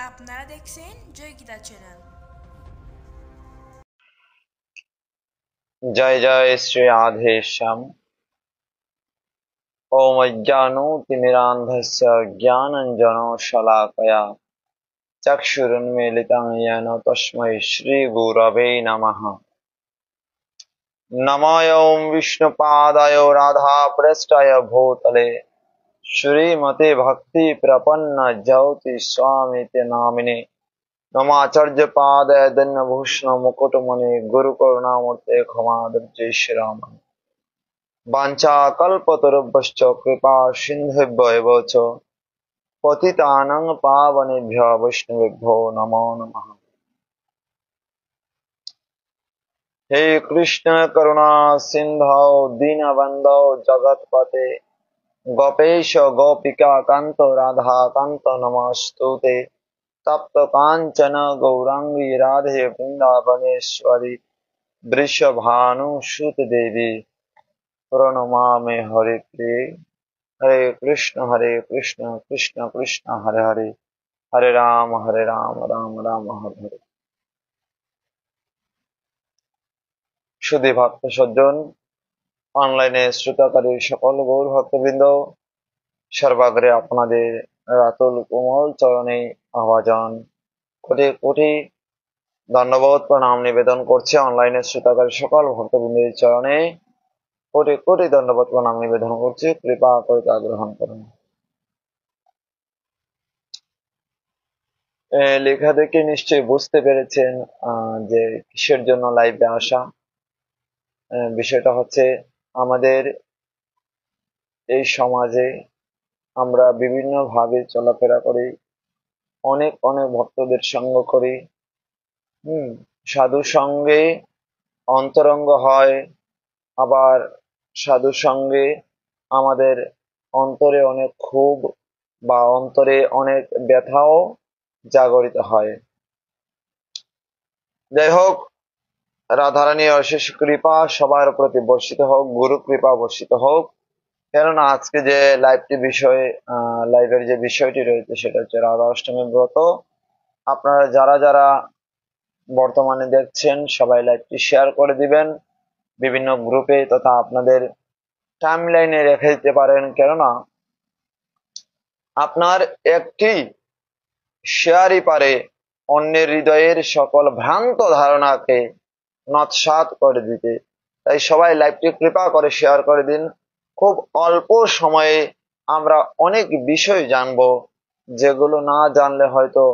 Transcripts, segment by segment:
আপনারা দেখছেন জয় গীতা চ্যানেল। जय जय श्री राधे श्याम। ओम अज्ञानोतिमिरान्धस्य ज्ञानञ्जनशलाकया चक्षुरुन्मीलितं येन तस्मै श्रीगुरवे नमः। नमो ओं विष्णुपादाय राधापृष्ठाय भूतले श्रीमते भक्ति प्रपन्न ज्योति स्वामिते नामिने नमाचार्यपादाय दन्यभूषण मुकुटमणि गुरुकरुणामूर्ते क्षमादृते श्रीराम। वाञ्छाकल्पतरुभ्यश्च कृपा सिन्धुभ्यैव च पतितानां पावनेभ्यो वैष्णवेभ्यो नमो नमः। हे कृष्ण करुणा सिन्धौ दीनबन्धो जगत्पते गोपेश गोपिका कान्त राधा कान्त नमस्तुते। तप्त काञ्चन गौरांगी राधे वृन्दावनेश्वरी वृषभानुसुत देवी प्रणमामि हरिप्रिये। हरे कृष्ण कृष्ण कृष्ण हरे हरे, हरे राम राम राम हरे हरे। সুধী ভক্ত সজ্জন, অনলাইনে শ্রোতাকারী সকল গৌর ভক্তবৃন্দ, সর্বাগ্রে আপনাদের রাতুল কোমল চরণে আহ্বান কোটি কোটি ধন্যবাদ প্রণাম নিবেদন করছে। অনলাইনে শ্রোতাকারী সকল ভক্তবৃন্দের চরণে কোটি কোটি ধন্যবাদ প্রণাম নিবেদন করছে। কৃপা করে তা গ্রহণ করুন। লেখা দেখে নিশ্চয়ই বুঝতে পেরেছেন যে কিসের জন্য লাইভে আসা। বিষয়টা হচ্ছে, আমাদের এই সমাজে আমরা বিভিন্ন ভাবে চলাফেরা করি, অনেক অনেক ভক্তদের সঙ্গ করি। সাধু সঙ্গে অন্তরঙ্গ হয়, আবার সাধু সঙ্গে আমাদের অন্তরে অনেক ক্ষোভ বা অন্তরে অনেক ব্যথাও জাগরিত হয়। যাই হোক, রাধারানীর অশেষ কৃপা সবার প্রতি বর্ষিত হোক, গুরু কৃপা বর্ষিত হোক। কেননা আজকে যে লাইভের যে বিষয়টি রয়েছে সেটা হচ্ছে রাধা অষ্টমী ব্রত। আপনারা যারা যারা বর্তমানে দেখছেন সবাই লাইভটি শেয়ার করে দিবেন বিভিন্ন গ্রুপে তথা আপনাদের টাইম লাইনে রেখে দিতে পারেন। কেননা আপনার একটি শেয়ারই পারে অন্যের হৃদয়ের সকল ভ্রান্ত ধারণাকে নৎসাৎ করে দিতে। তাই সবাই লাইভটি কৃপা করে শেয়ার করে দিন। খুব অল্প সময়ে আমরা অনেক বিষয় জানবো, যেগুলো না জানলে হয়তো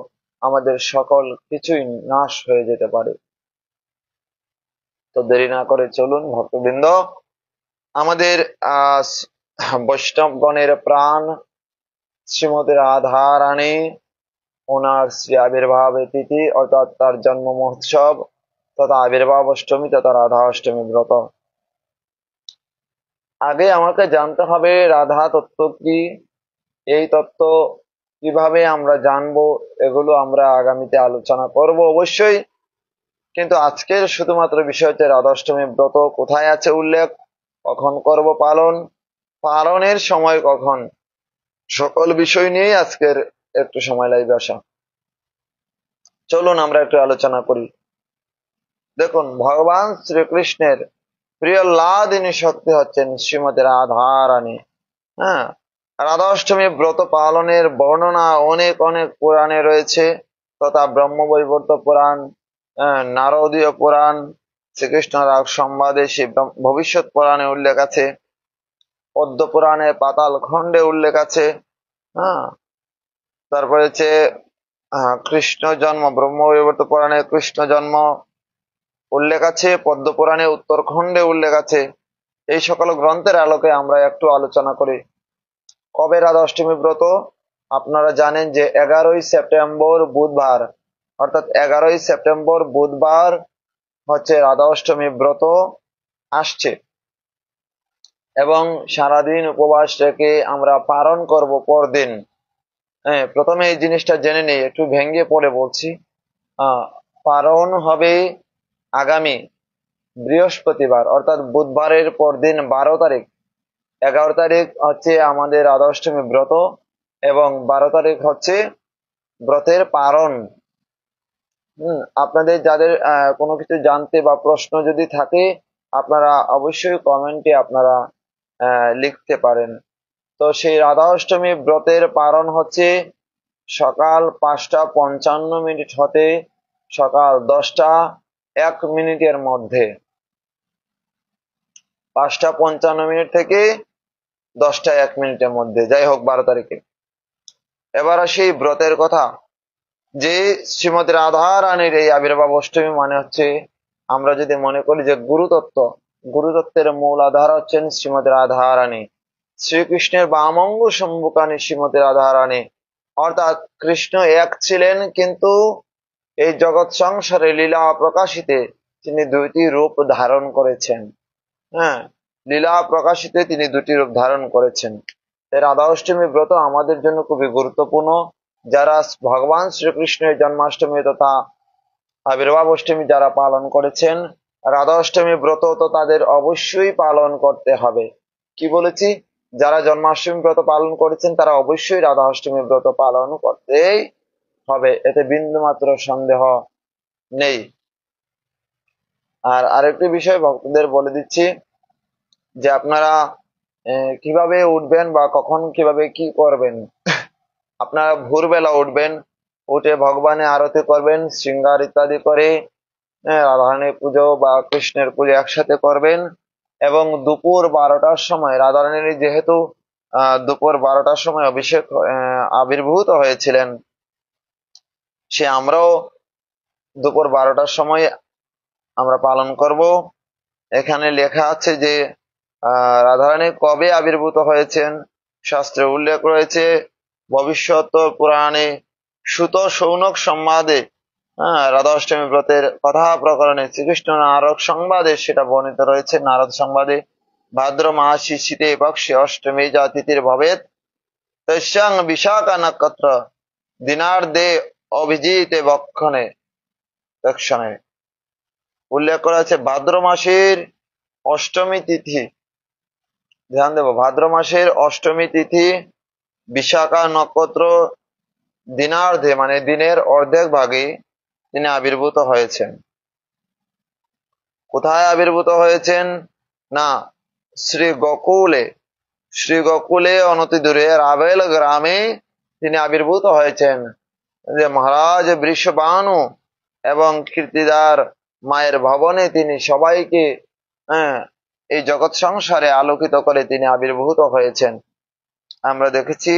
আমাদের সকল কিছুই নাশ হয়ে যেতে পারে। তো দেরি না করে চলুন ভক্তবৃন্দ, আমাদের বৈষ্ণবগণের প্রাণ শ্রীমতী রাধা রানী, ওনার শ্রী আবির্ভাব তিথি অর্থাৎ তার জন্ম মহোৎসব তথা আবির্ভাব অষ্টমী তথা রাধা অষ্টমী ব্রত। আগে আমাকে জানতে হবে রাধা তত্ত্ব কি, এই তত্ত্ব কিভাবে আমরা জানবো, এগুলো আমরা আগামীতে আলোচনা করব অবশ্যই। কিন্তু আজকের শুধুমাত্র বিষয় হচ্ছে রাধাষ্টমী ব্রত কোথায় আছে উল্লেখ, কখন করব পালন, পালনের সময় কখন, সকল বিষয় নিয়ে আজকের একটু সময় লাইভে আসা। চলুন আমরা একটু আলোচনা করি। দেখুন, ভগবান শ্রীকৃষ্ণের প্রিয় লাদিনী শক্তি হচ্ছেন শ্রীমতী রাধা রানী। রাধাষ্টমী ব্রত পালনের বর্ণনা অনেক অনেক পুরাণে রয়েছে, তথা ব্রহ্মবৈবর্ত পুরাণ, নারদীয় পুরাণ, শ্রীকৃষ্ণ রাগ সংবাদে শ্রী ভবিষ্যৎ পুরাণে উল্লেখ আছে, পদ্ম পুরাণে পাতাল খণ্ডে উল্লেখ আছে। তারপরে হচ্ছে কৃষ্ণ জন্ম, ব্রহ্মবৈবর্ত পুরাণে কৃষ্ণ জন্ম উল্লেখ আছে, পদ্ম পুরাণে উত্তরখণ্ডে উল্লেখ আছে। এই সকল গ্রন্থের আলোকে আমরা একটু আলোচনা করি। কবে রাধা অষ্টমী ব্রত? আপনারা জানেন যে 11ই সেপ্টেম্বর বুধবার, অর্থাৎ 11ই সেপ্টেম্বর বুধবার হচ্ছে রাধা অষ্টমী ব্রত আসছে, এবং সারাদিন উপবাস রেখে আমরা পালন করব পরদিন। প্রথমে এই জিনিসটা জেনে নেই, একটু ভেঙে পড়ে বলছি। পালন হবে আগামী বৃহস্পতিবার অর্থাৎ বুধবারের পরদিন 12 তারিখ। 11 তারিখ হচ্ছে আমাদের রাধা অষ্টমী ব্রত এবং 12 তারিখ হচ্ছে ব্রতের পালন। আপনাদের যাদের কোনো কিছু জানতে বা প্রশ্ন যদি থাকে, আপনারা অবশ্যই কমেন্টে আপনারা লিখতে পারেন। তো সেই রাধা অষ্টমী ব্রতের পালন হচ্ছে সকাল 5:55 হতে সকাল 10:01 মধ্যে। 5:55 থেকে 10:01 মধ্যে, যাই হোক 12 তারিখে। এবার আসি ব্রতের কথা। যে শ্রীমতী রাধা রানীর এই আবির্ভাব অষ্টমী মানে হচ্ছে, আমরা যদি মনে করি যে গুরুতত্ত্বের মূল আধার হচ্ছেন শ্রীমতী রাধা রানী, শ্রীকৃষ্ণের বামঙ্গ সম্মুখানী শ্রীমতী রাধা রানী। অর্থাৎ কৃষ্ণ এক ছিলেন, কিন্তু এই জগৎ সংসারে লীলা প্রকাশিতে তিনি দুইটি রূপ ধারণ করেছেন। হ্যাঁ, লীলা প্রকাশিতে তিনি দুটি রূপ ধারণ করেছেন। এই রাধা অষ্টমী ব্রত আমাদের জন্য খুবই গুরুত্বপূর্ণ। যারা ভগবান শ্রীকৃষ্ণের জন্মাষ্টমী তথা আবির্ভাব অষ্টমী যারা পালন করেছেন, রাধা অষ্টমী ব্রত তো তাদের অবশ্যই পালন করতে হবে। কি বলেছি? যারা জন্মাষ্টমী ব্রত পালন করেছেন তারা অবশ্যই রাধা অষ্টমী ব্রত পালন করতেই হবে, এতে বিন্দুমাত্র সন্দেহ নেই। আর আরেকটি বিষয় ভক্তদের বলে দিচ্ছি যে আপনারা কিভাবে উঠবেন বা কখন কিভাবে কি করবেন। আপনারা ভোরবেলা উঠবেন, উঠে ভগবানের আরতি করবেন, শৃঙ্গার ইত্যাদি করে রাধারানীর পুজো বা কৃষ্ণের পুজো একসাথে করবেন। এবং দুপুর 12টার সময় রাধারানীর যেহেতু দুপুর 12টার সময় অভিষেক আবির্ভূত হয়েছিলেন, সে আমরাও দুপুর 12টার সময় আমরা পালন করব। এখানে লেখা আছে যে রাধারানী কবে আবির্ভূত হয়েছেন, শাস্ত্রে উল্লেখ রয়েছে ভবিষ্যৎ পুরাণে সুত সৌনক সংবাদে, রাধা অষ্টমী ব্রতের কথা প্রকরণে শ্রীকৃষ্ণ নারদ সংবাদে সেটা বর্ণিত রয়েছে। নারদ সংবাদে ভাদ্র মাসি শীতে পক্ষে অষ্টমী যা তিথির ভবেত তস্যাং বিশাখা নক্ষত্র দিনার্ধে অভিজিতে বক্ষণে দক্ষণে। উল্লেখ করা আছে ভাদ্র মাসের অষ্টমী তিথি, ধ্যান দেব, ভাদ্র মাসের অষ্টমী তিথি বিশাখা নক্ষত্র দিনার্ধে মানে দিনের অর্ধেক ভাগে তিনি আবির্ভূত হয়েছেন। কোথায় আবির্ভূত হয়েছেন? না, শ্রী গোকুলে অনতি দূরে রাবেল গ্রামে তিনি আবির্ভূত হয়েছেন। যে মহারাজ বৃষবানু এবং কীর্তিদার মায়ের ভবনে তিনি সবাইকে এই জগৎ সংসারে আলোকিত করে তিনি আবির্ভূত হয়েছেন। আমরা দেখেছি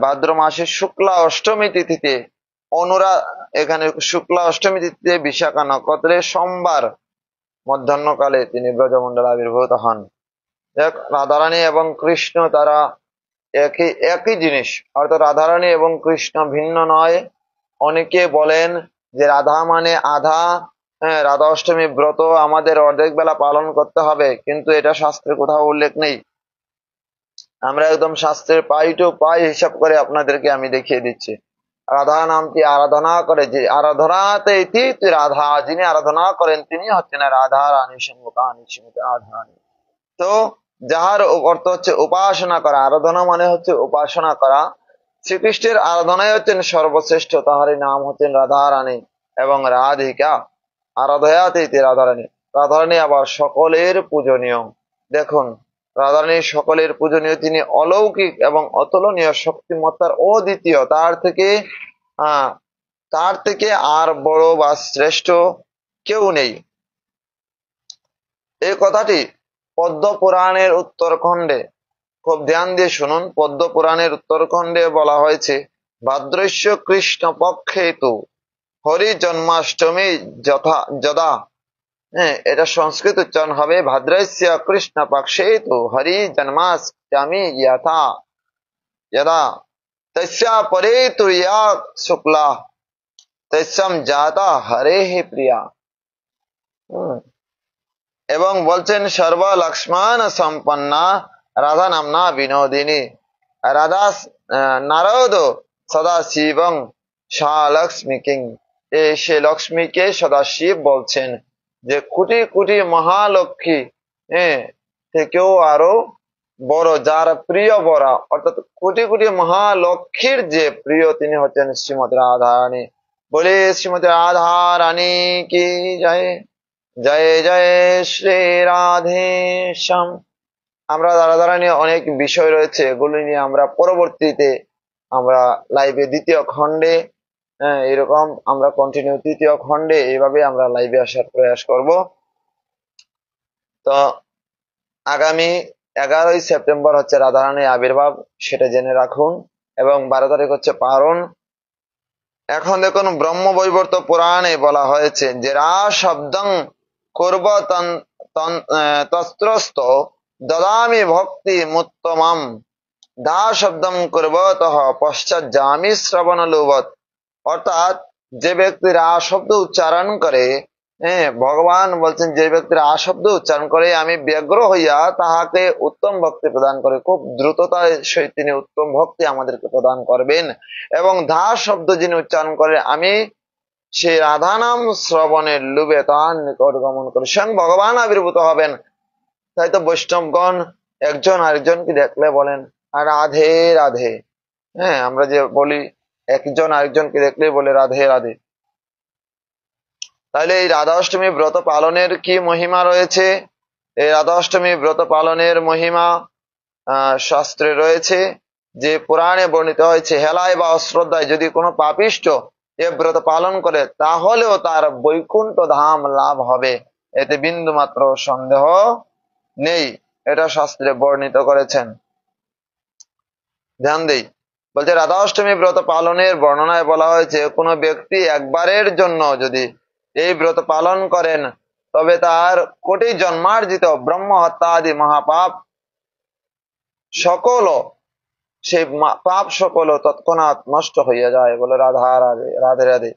ভাদ্র মাসের শুক্লা অষ্টমী তিথিতে এখানে শুক্লা অষ্টমী তিথিতে বিশাখা নক্ষত্রে সোমবার মধ্যাহ্নকালে তিনি ব্রজমণ্ডল আবির্ভূত হন। রাধারানী এবং কৃষ্ণ তারা একই জিনিস, অর্থাৎ রাধারানী এবং কৃষ্ণ ভিন্ন নয়। অনেকে বলেন যে রাধা মানে আধা, রাধা অষ্টমী ব্রত আমাদের অর্ধেক বেলা পালন করতে হবে, কিন্তু এটা শাস্ত্রে কোথাও উল্লেখ নেই। আমরা একদম শাস্ত্রের পাই টু পাই হিসাব করে আপনাদেরকে আমি দেখিয়ে দিচ্ছি। রাধা নামটি আরাধনা করে, যে আরাধনাতে ইতি রাধা, যিনি আরাধনা করেন তিনি হচ্ছেন রাধা রানী সম্মুখানি শ্রীমতী রাধা রানী। তো যাহার অর্থ হচ্ছে উপাসনা করা, আরাধনা মানে হচ্ছে উপাসনা করা। শ্রীকৃষ্ণের আরাধনাই হচ্ছেন সর্বশ্রেষ্ঠ, তাহারই নাম হচ্ছেন রাধা রানী এবং রাধিকা। আরাধয়াতে ইতি রাধারানী। রাধারানী আবার সকলের পূজনীয়। দেখুন, রাধারানী সকলের পূজনীয়, তিনি অলৌকিক এবং অতুলনীয় শক্তিমত্তার অদ্বিতীয়, তার থেকে আর বড় বা শ্রেষ্ঠ কেউ নেই। এই কথাটি পদ্ম পুরাণের উত্তরখণ্ডে, খুব ধ্যান দিয়ে শুনুন, পদ্ম পুরাণের উত্তরখণ্ডে বলা হয়েছে ভাদ্রস্য কৃষ্ণ পক্ষে তু হরি জন্মাষ্টমী যদা, এটা সংস্কৃত উচ্চারণ হবে ভাদ্রস্য কৃষ্ণ পক্ষে তু হরি জন্মাষ্টমী যদা তস্যা পরে তু ইয়া শুক্লা তস্যাম জাতা হরে হে প্রিয়া। এবং বলছেন সর্ব লক্ষ্মণ সম্পন্না রাধা নামনা বিনোদিনী রাধা নারদ সদা শিবং সা লক্ষ্মী কিং। সে লক্ষ্মীকে সদা শিব বলছেন, যে কোটি কোটি মহালক্ষ্মী থেকেও আরো বড়, যার প্রিয় বরা, অর্থাৎ কোটি কোটি মহালক্ষ্মীর যে প্রিয়, তিনি হচ্ছেন শ্রীমতী রাধা রানী। বলে শ্রীমতী রাধা রানী কি জয়। জয় জয় শ্রী রাধে শ্যাম। আমরা রাধা রানী অনেক বিষয় রয়েছে, এগুলি নিয়ে আমরা পরবর্তীতে আমরা লাইভে দ্বিতীয় খণ্ডে, এরকম আমরা কন্টিনিউ তৃতীয় খণ্ডে এইভাবে আমরা লাইভে আসার প্রয়াস করব। তো আগামী 11ই সেপ্টেম্বর হচ্ছে রাধারানীর আবির্ভাব, সেটা জেনে রাখুন। এবং 12 তারিখ হচ্ছে পারণ। এখন দেখুন, ব্রহ্মবৈবর্ত পুরাণে বলা হয়েছে যে রা শব্দং করব তস্ত্রস্ত দদামি ভক্তি মুত্তমম দা শব্দম করবতঃ পশ্চাজ্জামি শ্রবণ লোভত। অর্থাৎ যে ব্যক্তি রা শব্দ উচ্চারণ করে, ভগবান বলছেন যে ব্যক্তির আ শব্দ উচ্চারণ করে আমি ব্যগ্র হইয়া তাহাকে উত্তম ভক্তি প্রদান করে, খুব দ্রুততার সহিত তিনি উত্তম ভক্তি আমাদেরকে প্রদান করবেন। এবং ধা শব্দ যিনি উচ্চারণ করে আমি সেই রাধা নাম শ্রবণের লোভে তার নিকট গমন করে স্বয়ং ভগবান আবির্ভূত হবেন। তাই তো বৈষ্ণবগণ একজন আরেকজনকে দেখলে বলেন রাধে রাধে। আমরা যে বলি একজন আরেকজনকে দেখলে বলে রাধে রাধে। তাহলে এই রাধা অষ্টমী ব্রত পালনের কি মহিমা রয়েছে? এই রাধা অষ্টমী ব্রত পালনের মহিমা শাস্ত্রে রয়েছে, যে পুরাণে বর্ণিত হয়েছে হেলায় বা অশ্রদ্ধায় যদি কোনো পাপিষ্ঠ এ ব্রত পালন করে তাহলেও তার বৈকুণ্ঠ ধাম লাভ হবে, এতে বিন্দু মাত্র সন্দেহ নেই। এটা শাস্ত্রে বর্ণিত করেছেন। ধ্যান দেই, বলছে রাধা অষ্টমী ব্রত পালনের বর্ণনায় বলা হয়েছে কোনো ব্যক্তি একবারের জন্য যদি এই ব্রত পালন করেন তবে তার কোটি জন্মার্জিত ব্রহ্ম হত্যা আদি মহাপাপ সকল, সেই পাপ সকল তৎক্ষণাৎ নষ্ট হইয়া যায়। বলে রাধা রাধে রাধে রাধে।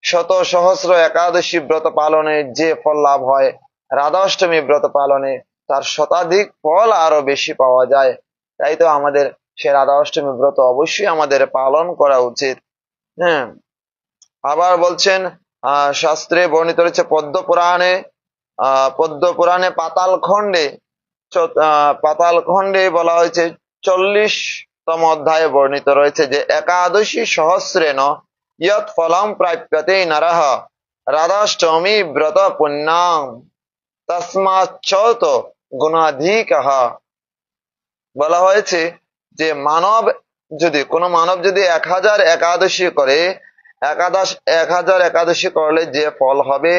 শত সহস্র একাদশী ব্রত পালনে যে ফল লাভ হয়, রাধা অষ্টমী ব্রত পালনে তার শতাধিক ফল আরো বেশি পাওয়া যায়। তাই তো আমাদের সে রাধা অষ্টমী ব্রত অবশ্যই আমাদের পালন করা উচিত। আবার বলছেন শাস্ত্রে বর্ণিত রয়েছে পদ্ম পুরাণে পাতাল খণ্ডে বলা হয়েছে 40তম অধ্যায়ে বর্ণিত রয়েছে যে একাদশী সহস্রেণ ইয়ৎ ফলম প্রাপ্যতে নরঃ রাধাষ্টমী ব্রত পুণ্যাং তস্মাচ্চত গুণাধিকঃ। বলা হয়েছে যে কোনো মানব যদি 1000 একাদশী করে, 1000 একাদশী করলে যে ফল হবে,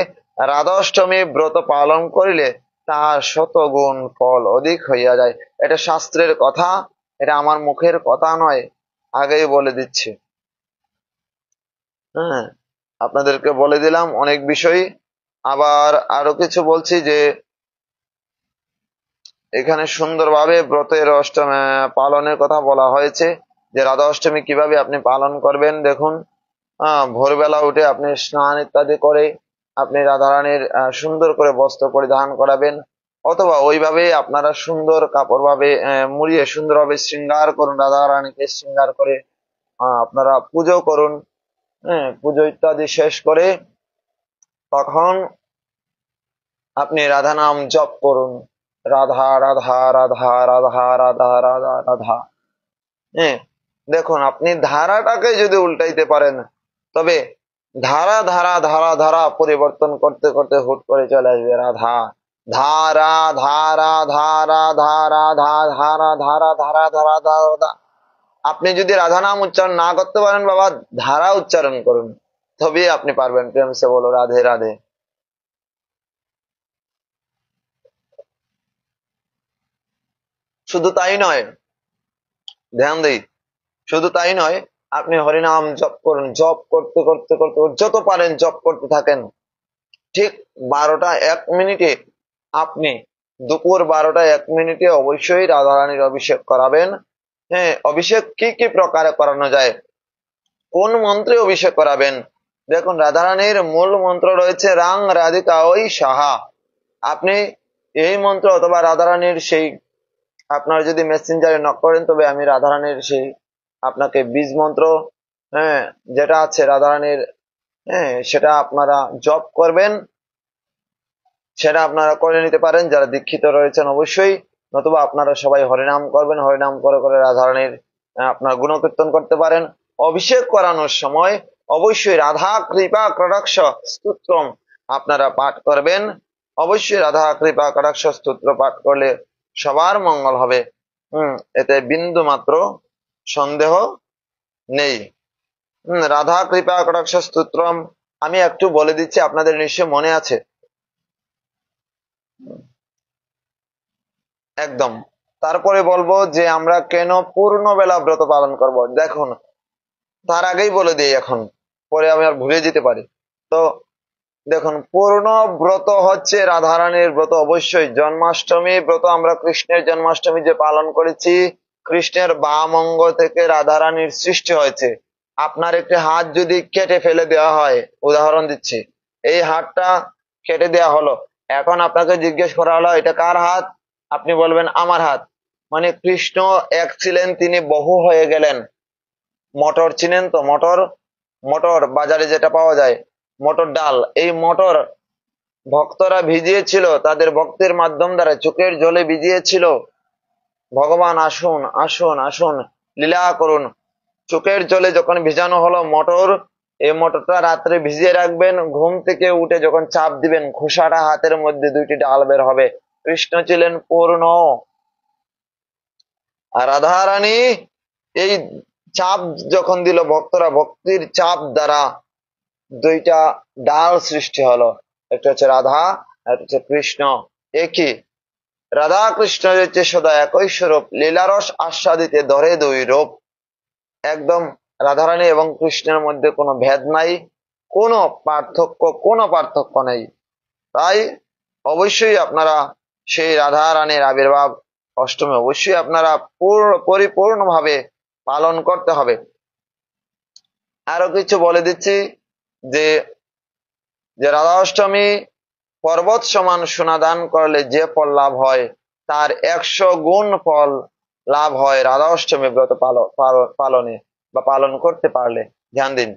রাধা অষ্টমী ব্রত পালন করিলে তার 100 গুণ ফল অধিক হইয়া যায়। এটা শাস্ত্রের কথা, এটা আমার মুখের কথা নয়, আগেই বলে দিচ্ছি। আপনাদেরকে বলে দিলাম অনেক বিষয়। আবার আরো কিছু বলছি যে এখানে সুন্দরভাবে ব্রতের অষ্টমী পালনের কথা বলা হয়েছে, যে রাধা অষ্টমী কিভাবে আপনি পালন করবেন। দেখুন, ভোরবেলা উঠে আপনি স্নান ইত্যাদি করে আপনি রাধারানীর সুন্দর করে বস্ত্র পরিধান করাবেন, অথবা ওইভাবে আপনারা সুন্দর কাপড় ভাবে মুড়িয়ে সুন্দরভাবে শৃঙ্গার করুন, রাধারানীকে শৃঙ্গার করে আপনারা পুজো করুন। পুজো ইত্যাদি শেষ করে তখন আপনি রাধা নাম জপ করুন, রাধা রাধা রাধা রাধা রাধা রাধা রাধা। দেখুন, আপনি ধারাটাকে যদি উল্টাইতে পারেন তবে ধারা ধারা ধারা ধারা পরিবর্তন করতে করতে হুট করে চলে আসবে রাধা। ধারা ধারা ধারা ধারা ধারা ধারা ধারা ধারা ধারা। আপনি যদি রাধা নাম উচ্চারণ না করতে পারেন বাবা, ধারা উচ্চারণ করুন, তবেই আপনি পারবেন। প্রেম সে বলো রাধে রাধে। শুধু তাই নয়, ধ্যান দেই, শুধু তাই নয়, আপনি হরিনাম জপ করুন, জপ করতে করতে করতে যত পারেন জপ করতে থাকেন। ঠিক 12টা 1 মিনিটে আপনি দুপুর 12টা 1 মিনিটে অবশ্যই রাধারানীর অভিষেক করাবেন। অভিষেক কি কি প্রকারে করানো যায়, কোন মন্ত্রে অভিষেক করাবেন? দেখুন, রাধারানীর মূল মন্ত্র রয়েছে রাং রাধিকা ওই সাহা। আপনি এই মন্ত্র অথবা রাধারানীর সেই, আপনারা যদি মেসেঞ্জারে নক করেন তবে আমি রাধারানীর সেই আপনাকে বীজ মন্ত্র যেটা আছে রাধারানীর, সেটা আপনারা জপ করবেন, সেটা আপনারা করে নিতে পারেন। যারা দীক্ষিত রয়েছেন অবশ্যই নতুবা আপনারা সবাই হরিনাম করবেন, হরিনাম করে করে রাধারানীর আপনার গুণকীর্তন করতে পারেন। অভিষেক করানোর সময় অবশ্যই রাধা কৃপা কটাক্ষ স্তোত্রম আপনারা পাঠ করবেন। অবশ্যই রাধা কৃপা কটাক্ষ স্তোত্র পাঠ করলে সবার মঙ্গল হবে। এতে বিন্দু মাত্র সন্দেহ নেই। রাধা কৃপা কটাক্ষ স্তোত্রম আমি একটু বলে দিচ্ছি, আপনাদের নিশ্চয় মনে আছে। একদম। তারপরে বলবো যে আমরা কেন পূর্ণ বেলা ব্রত পালন করব। দেখুন, তার আগেই বলে দিই, এখন পরে আমি আর ভুলে যেতে পারি। তো দেখুন, পূর্ণ ব্রত হচ্ছে রাধারানীর ব্রত। অবশ্যই জন্মাষ্টমী ব্রত আমরা কৃষ্ণের জন্মাষ্টমী যে পালন করেছি, কৃষ্ণের বাম অঙ্গ থেকে রাধারানীর সৃষ্টি হয়েছে। আপনার একটি হাত যদি কেটে ফেলে দেওয়া হয়, উদাহরণ দিচ্ছি, এই হাতটা কেটে দেওয়া হলো, এখন আপনাকে জিজ্ঞেস করা হলো এটা কার হাত, আপনি বলবেন আমার হাত। মানে কৃষ্ণ এক ছিলেন, তিনি বহু হয়ে গেলেন। মটর চিনেন তো? মটর, মটর বাজারে যেটা পাওয়া যায়, মটর ডাল, এই মটর ভক্তরা ভিজিয়েছিল, তাদের ভক্তের মাধ্যম দ্বারা চোখের জলে ভিজিয়েছিল। ভগবান আসুন আসুন আসুন লীলা করুন। চোখের জলে যখন ভিজানো হলো মটর, এই মটরটা রাত্রে ভিজিয়ে রাখবেন, ঘুম থেকে উঠে যখন চাপ দিবেন, খোসাটা হাতের মধ্যে দুইটি ডাল বের হবে। কৃষ্ণ ছিলেন পূর্ণ, আর রাধা রানী এই চাপ যখন দিল, ভক্তরা ভক্তির চাপ দ্বারা দুইটা ডাল সৃষ্টি হলো। একটা হচ্ছে রাধা, একটা হচ্ছে কৃষ্ণ। একই রাধা কৃষ্ণ হচ্ছে সদা একই স্বরূপ, লীলারস আস্বাদিতে ধরে দুই রূপ। একদম রাধারানী এবং কৃষ্ণের মধ্যে কোনো ভেদ নাই, কোনো পার্থক্য নেই। তাই অবশ্যই আপনারা সেই রাধা রানীর আবির্ভাব অষ্টমী অবশ্যই আপনারা পরিপূর্ণভাবে পালন করতে হবে। আরো কিছু বলে দিচ্ছি যে যে রাধা অষ্টমী পর্বত সমান সোনা দান করলে যে ফল লাভ হয়, তার 100 গুণ ফল লাভ হয় রাধা অষ্টমী ব্রত পালনে বা পালন করতে পারলে। ধ্যান দিন,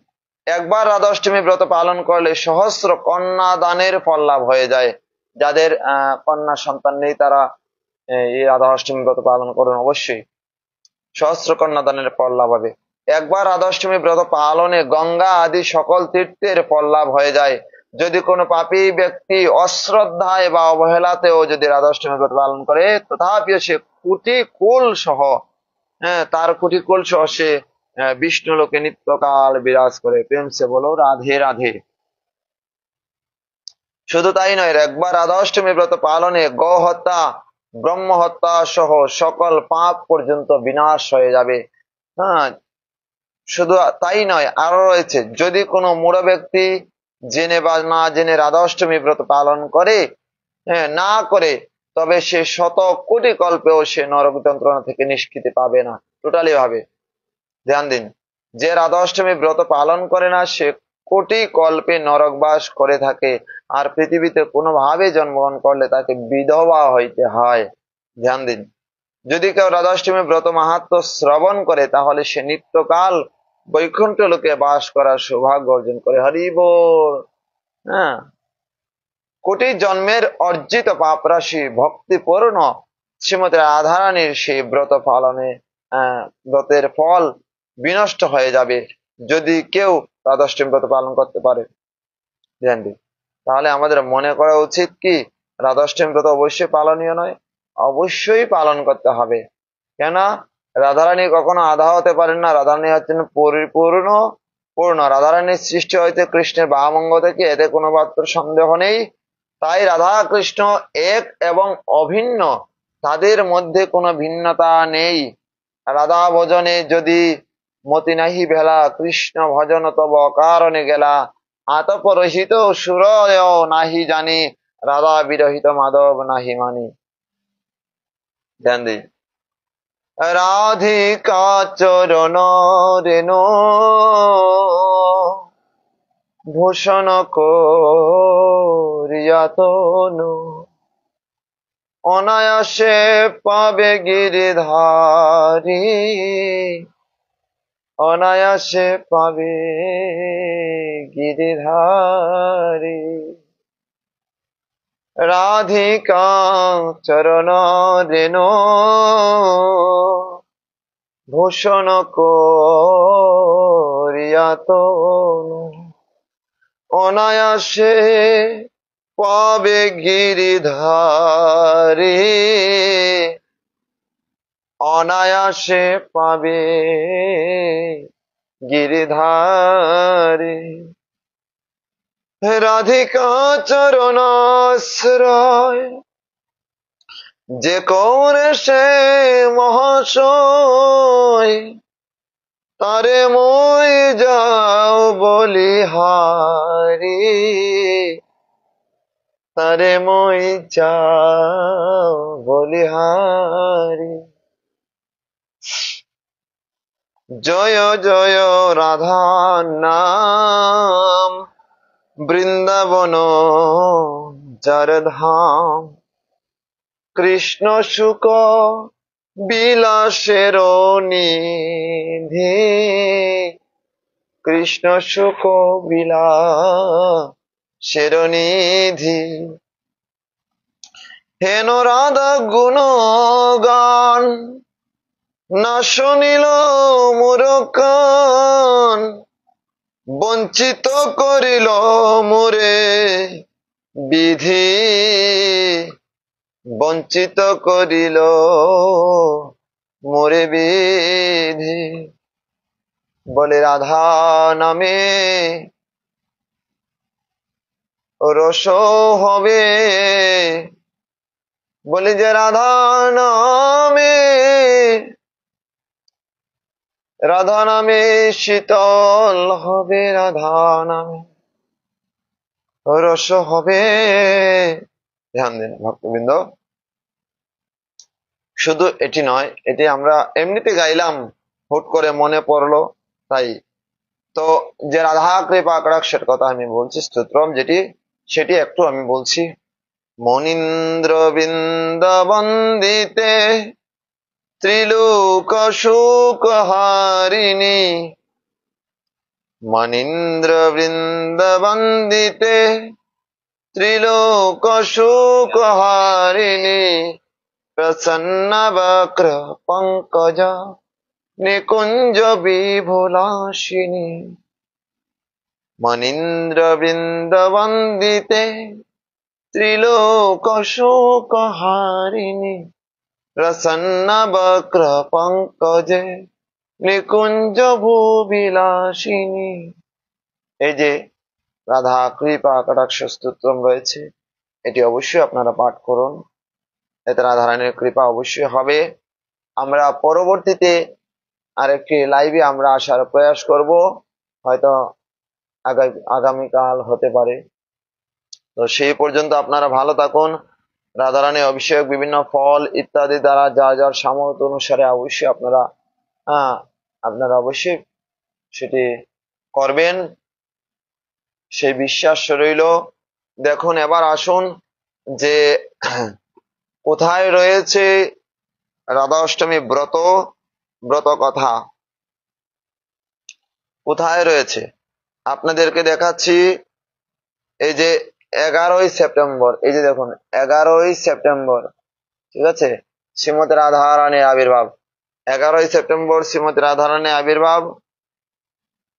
একবার রাধা অষ্টমী ব্রত পালন করলে সহস্র কন্যা দানের ফল লাভ হয়ে যায়। যাদের কন্যা সন্তান নেই, তারা এই রাধা অষ্টমী ব্রত পালন করুন, অবশ্যই সহস্র কন্যা দানের ফল লাভ হবে। একবার রাধা অষ্টমী ব্রত পালনে গঙ্গা আদি সকল তীর্থের ফল লাভ হয়ে যায়। যদি কোনো পাপী ব্যক্তি অশ্রদ্ধায় বা অবহেলাতেও যদি রাধা অষ্টমী ব্রত পালন করে, তথাপিও সে কোটি কুল সহ, তার কোটি কুল সহ সে বিষ্ণু লোকে নিত্যকাল বিরাজ করে। প্রেম সে বলো রাধে রাধে। শুধু তাই নয়, একবার রাধা অষ্টমী ব্রত পালনে গো হত্যা, ব্রহ্ম হত্যা সহ সকল পাপ পর্যন্ত বিনাশ হয়ে যাবে। হ্যাঁ, শুধু তাই নয়, আরো রয়েছে, যদি কোনো মূঢ় ব্যক্তি জেনে বা না জেনে রাধা অষ্টমী ব্রত পালন করে, না করে, তবে সে শত কোটি কল্পেও সে নরক যন্ত্রণা থেকে নিষ্কৃতি পাবে না, টোটালি ভাবে। ধ্যান দিন, যে রাধা অষ্টমী ব্রত পালন করে না, সে কোটি কল্পে নরকবাস করে থাকে, আর পৃথিবীতে কোনোভাবে জন্মগ্রহণ করলে তাকে বিধবা হইতে হয়। ধ্যান দিন, যদি কেউ রাধাষ্টমী ব্রত মাহাত্ম্য শ্রবণ করে, তাহলে সে নিত্যকাল বৈকুণ্ঠ লোকে বাস করার সৌভাগ্য অর্জন করে। হরি বল। হ্যাঁ, কোটি জন্মের অর্জিত পাপ রাশি ভক্তিপূর্ণ শ্রীমতী রাধারানীর সেই ব্রত পালনে ব্রতের ফল বিনষ্ট হয়ে যাবে যদি কেউ রাধাষ্টমী ব্রত পালন করতে পারে। ধ্যান দিন, তাহলে আমাদের মনে করা উচিত কি, রাধাষ্টমী ব্রত অবশ্যই পালনীয় নয়, অবশ্যই পালন করতে হবে। কেন? রাধারানী কখনো আধা হতে পারেন না, রাধারানী হচ্ছেন পরিপূর্ণ পূর্ণ। রাধারানীর সৃষ্টি হয়েছে কৃষ্ণের বাম অঙ্গ থেকে, এতে কোনো মাত্র সন্দেহ নেই। তাই রাধা কৃষ্ণ এক এবং অভিন্ন, তাদের মধ্যে কোনো ভিন্নতা নেই। রাধা ভজনে যদি মতি নাহি ভেলা, কৃষ্ণ ভজন তব অকারণে গেলা, আতপরহিত সুরয় নাহি জানি, রাধা বিরহিত মাধব নাহি মানি। ধ্যান দিই, রাধিকা চরণ রেণু ভূষণ করিয়াতনু, অনায়াসে পাবে গিরিধারী, অনায়াসে পাবে গিরিধারী। রাধিকা চরণ রেণু ভূষণ করিয়া তনু অনায়াসে পাবে গিরিধারী, অনায়াসে পাবে গিরিধারী। রাধিকা চরণাশ্রয় যে করে সে মহাশয়, তারে মই যাও বলিহারি, তারে মই যাও বলিহারি। জয় জয় রাধা নাম, বৃন্দাবন যার ধাম। কৃষ্ণ সুখ বিলাসের নিধি, কৃষ্ণ সুখ বিলাসের নিধি। হেন রাধা গুণ গান না শুনিল মোর কান, বঞ্চিত করিল মোরে বিধি, বঞ্চিত করিল মোরে বিধি। বলে রাধা নামে রস হবে, বলে যে রাধা নামে, রাধা নামে শীতল হবে, রাধা নামে রস হবে। ধ্যান দিন ভক্তবৃন্দ, শুধু এটি নয়, এটি আমরা এমনিতে গাইলাম, হুট করে মনে পড়লো তাই। তো যে রাধা কৃপা কটাক্ষের কথা আমি বলছি, স্তোত্রম যেটি, সেটি একটু আমি বলছি। মনীন্দ্র বৃন্দাবন্দিতে ত্রিলোক সুখ হারিণী, মনীন্দ্র বৃন্দাবন্দিতে ত্রিলোক সুখ হারিণী, প্রসন্ন বক্র পঙ্কজ নিকুঞ্জ বিভুলাসিনী। মনীন্দ্র বৃন্দাবন্দিতে ত্রিলোক সুখ হারিণী, প্রসন্ন বক্র পঙ্কজে নিকুঞ্জ ভূবিলাসিনী। এই যে রাধা কৃপা কটাক্ষ স্তোত্রম রয়েছে, এটি অবশ্যই আপনারা পাঠ করুন, এতে রাধারানীর কৃপা অবশ্যই হবে। আমরা পরবর্তীতে আরেকটি লাইভে আমরা আসার প্রয়াস করব, হয়তো আগামীকাল হতে পারে। তো সেই পর্যন্ত আপনারা ভালো থাকুন। রাধারানী অভিষেক বিভিন্ন ফল ইত্যাদি দ্বারা যার যার সামর্থ্য অনুসারে অবশ্যই আপনারা অবশ্যই সেটি করবেন, সেই বিশ্বাস রইল। দেখুন, এবার আসুন যে কোথায় রয়েছে রাধা অষ্টমী ব্রত, ব্রত কথা কোথায় রয়েছে আপনাদেরকে দেখাচ্ছি। এই যে 11ই সেপ্টেম্বর, এই যে দেখুন 11ই সেপ্টেম্বর, ঠিক আছে, শ্রীমতী রাধারানীর আবির্ভাব। 11ই সেপ্টেম্বর শ্রীমতী রাধারানীর আবির্ভাব।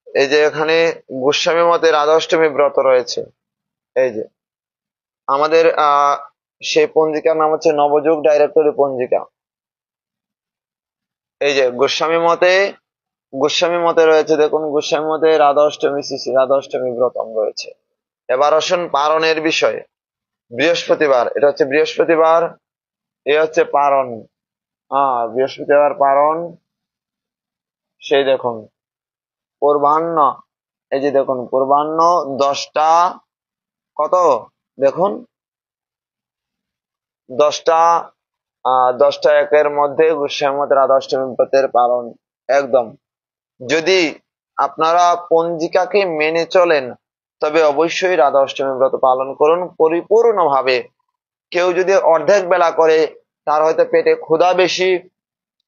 এই যে এখানে গোস্বামী মতে রাধা অষ্টমী ব্রত রয়েছে। এই যে আমাদের সেই পঞ্জিকার নাম হচ্ছে নবযুগ ডাইরেক্টরি পঞ্জিকা। এই যে গোস্বামী মতে রয়েছে, দেখুন গোস্বামী মতে রাধা অষ্টমী, শ্রী শ্রী রাধা অষ্টমী ব্রতম রয়েছে। এবার আসুন পারণের বিষয়ে। বৃহস্পতিবার, এটা হচ্ছে বৃহস্পতিবার, এ হচ্ছে পারণ। বৃহস্পতিবার পারণ। সেই দেখুন পূর্বাহ্ন, এই যে দেখুন পূর্বাহ্ন 10টা কত, দেখুন 10টা 10টা 1 মধ্যে গোস্বামী মতে রাধা অষ্টমী ব্রতের পালন একদম। যদি আপনারা পঞ্জিকাকে মেনে চলেন তবে অবশ্যই রাধা অষ্টমী ব্রত পালন করুন পরিপূর্ণভাবে। কেউ যদি অর্ধেক বেলা করে, তার হয়তো পেটে ক্ষুধা বেশি,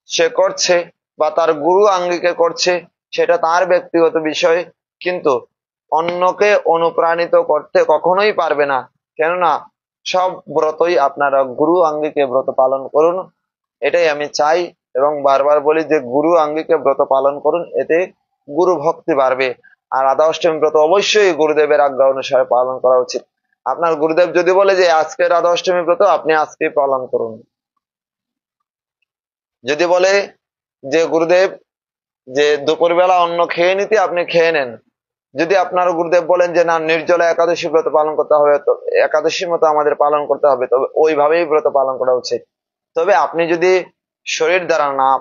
সে করছে, বা তার গুরু আঙ্গিকে করছে, সেটা তার ব্যক্তিগত বিষয়, কিন্তু অন্যকে অনুপ্রাণিত করতে কখনোই পারবে না। কেননা সব ব্রতই আপনারা গুরু আঙ্গিকে ব্রত পালন করুন, এটাই আমি চাই। এবং বারবার বলি যে গুরু আঙ্গিকে ব্রত পালন করুন, এতে গুরু ভক্তি বাড়বে। আর রাধা অষ্টমী ব্রত অবশ্যই গুরুদেবের আজ্ঞা অনুসারে পালন করা উচিত। আপনার গুরুদেব যদি বলে যে আজকে রাধা অষ্টমী ব্রত, আপনি আজকে পালন করুন। যদি বলে যে গুরুদেব যে দুপুরবেলা অন্ন খেয়ে নিতে, আপনি খেয়ে নেন। যদি আপনার গুরুদেব বলেন যে না, নির্জলা একাদশী ব্রত পালন করতে হবে, তো একাদশীর মতো আমাদের পালন করতে হবে, তবে ওইভাবেই ব্রত পালন করা উচিত। তবে আপনি যদি শরীর দ্বারা না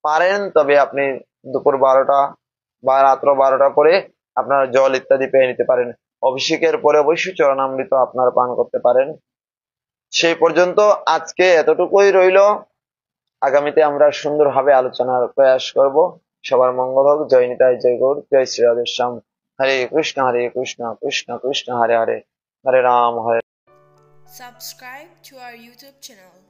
পারেন, তবে আপনি দুপুর 12টা বা রাত্র 12টা পরে আপনারা জল ইত্যাদি পেয়ে নিতে পারেন। অভিষেকের পরে অবশ্যই চরণামৃত আপনারা পান করতে পারেন। সেই পর্যন্ত আজকে এতটুকুই রইল। আগামীতে আমরা সুন্দরভাবে আলোচনার প্রয়াস করব। সবার মঙ্গল হোক। জয় নিতাই, জয় গৌর, জয় শ্রী রাধেশ্যাম। হরে কৃষ্ণ কৃষ্ণ কৃষ্ণ হরে হরে, হরে রাম হরে। Subscribe to our YouTube channel.